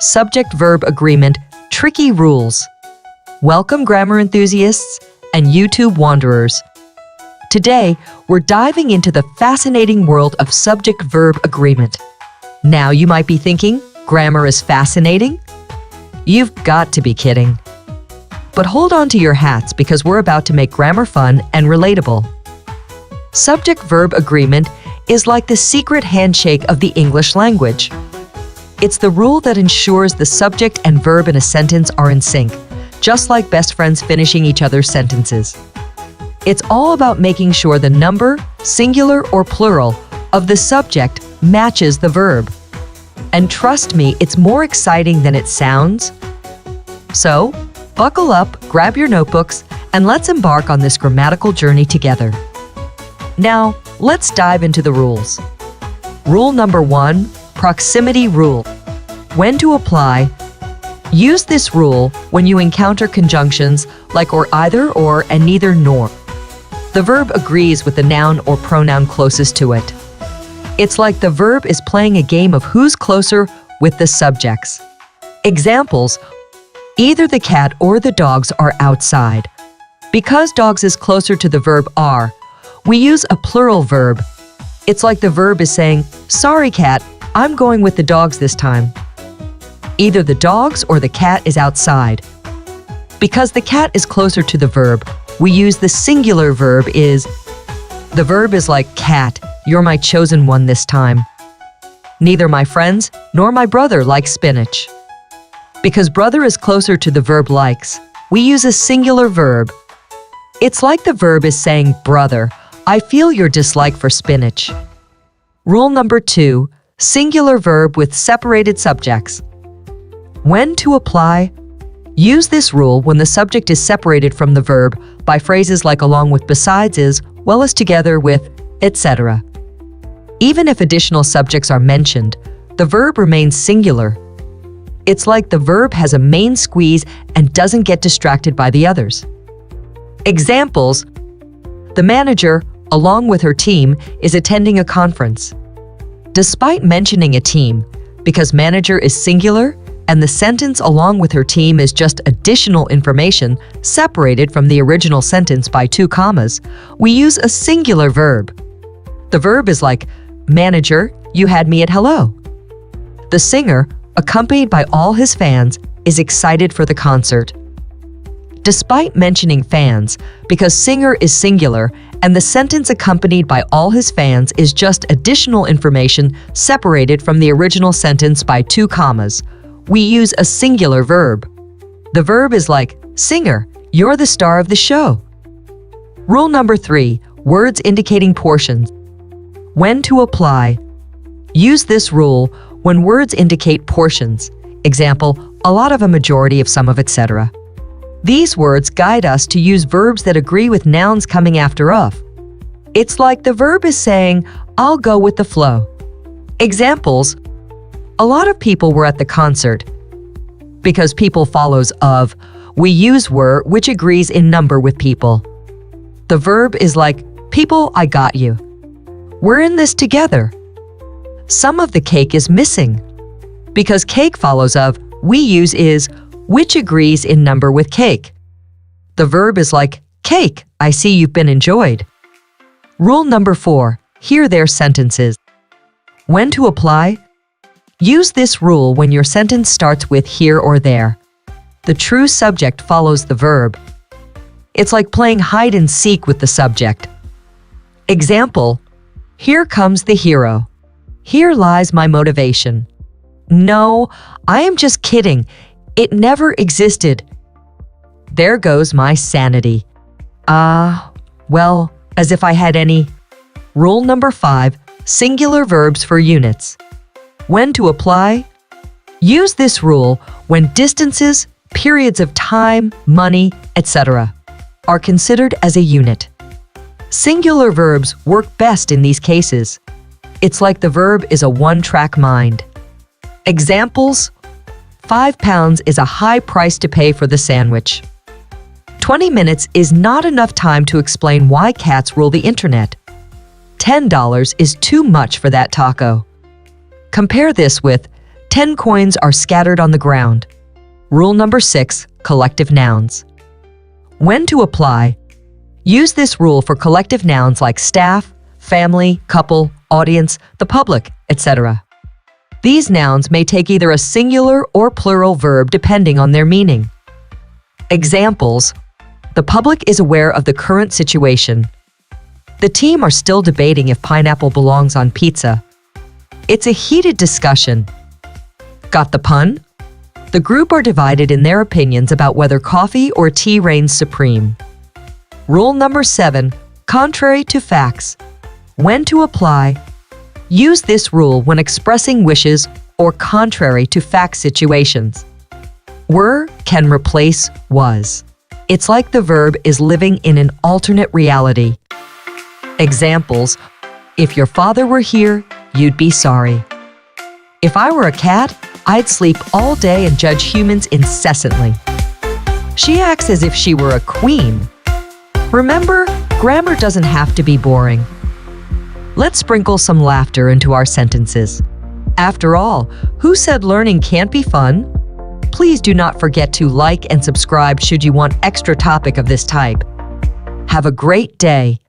Subject-Verb Agreement, Tricky Rules. Welcome, grammar enthusiasts and YouTube wanderers. Today, we're diving into the fascinating world of subject-verb agreement. Now you might be thinking, grammar is fascinating? You've got to be kidding. But hold on to your hats because we're about to make grammar fun and relatable. Subject-verb agreement is like the secret handshake of the English language. It's the rule that ensures the subject and verb in a sentence are in sync, just like best friends finishing each other's sentences. It's all about making sure the number, singular or plural, of the subject matches the verb. And trust me, it's more exciting than it sounds. So, buckle up, grab your notebooks, and let's embark on this grammatical journey together. Now, let's dive into the rules. Rule number 1, proximity rule. When to apply? Use this rule when you encounter conjunctions like or either or and neither nor. The verb agrees with the noun or pronoun closest to it. It's like the verb is playing a game of who's closer with the subjects. Examples: either the cat or the dogs are outside. Because dogs is closer to the verb are, we use a plural verb. It's like the verb is saying, "Sorry, cat, I'm going with the dogs this time." Either the dogs or the cat is outside. Because the cat is closer to the verb, we use the singular verb is. The verb is like, "Cat, you're my chosen one this time." Neither my friends nor my brother like spinach. Because brother is closer to the verb likes, we use a singular verb. It's like the verb is saying, "Brother, I feel your dislike for spinach." Rule number 2, singular verb with separated subjects. When to apply? Use this rule when the subject is separated from the verb by phrases like along with, besides, is, well as, together with, etc. Even if additional subjects are mentioned, the verb remains singular. It's like the verb has a main squeeze and doesn't get distracted by the others. Examples: the manager, along with her team, is attending a conference. Despite mentioning a team, because manager is singular and the sentence along with her team is just additional information separated from the original sentence by 2 commas, we use a singular verb. The verb is like, "Manager, you had me at hello." The singer, accompanied by all his fans, is excited for the concert. Despite mentioning fans, because singer is singular and the sentence accompanied by all his fans is just additional information separated from the original sentence by 2 commas, we use a singular verb. The verb is like, "Singer, you're the star of the show." Rule number 3, words indicating portions. When to apply? Use this rule when words indicate portions. Example, a lot of, a majority of, some of, etc. These words guide us to use verbs that agree with nouns coming after of. It's like the verb is saying, "I'll go with the flow." Examples: a lot of people were at the concert. Because people follows of, we use were, which agrees in number with people. The verb is like, "People, I got you." We're in this together. Some of the cake is missing. Because cake follows of, we use is, which agrees in number with cake. The verb is like, "Cake, I see you've been enjoyed." Rule number 4, here, there sentences. When to apply? Use this rule when your sentence starts with here or there. The true subject follows the verb. It's like playing hide and seek with the subject. Example: here comes the hero. Here lies my motivation. No, I am just kidding. It never existed. There goes my sanity. Well, as if I had any. Rule number 5, singular verbs for units. When to apply? Use this rule when distances, periods of time, money, etc. are considered as a unit. Singular verbs work best in these cases. It's like the verb is a one-track mind. Examples: £5 is a high price to pay for the sandwich. 20 minutes is not enough time to explain why cats rule the internet. $10 is too much for that taco. Compare this with 10 coins are scattered on the ground. Rule number 6, collective nouns. When to apply? Use this rule for collective nouns like staff, family, couple, audience, the public, etc. These nouns may take either a singular or plural verb depending on their meaning. Examples: the public is aware of the current situation. The team are still debating if pineapple belongs on pizza. It's a heated discussion. Got the pun? The group are divided in their opinions about whether coffee or tea reigns supreme. Rule number 7, contrary to facts. When to apply? Use this rule when expressing wishes or contrary to fact situations. Were can replace was. It's like the verb is living in an alternate reality. Examples: if your father were here, you'd be sorry. If I were a cat, I'd sleep all day and judge humans incessantly. She acts as if she were a queen. Remember, grammar doesn't have to be boring. Let's sprinkle some laughter into our sentences. After all, who said learning can't be fun? Please do not forget to like and subscribe should you want extra topic of this type. Have a great day.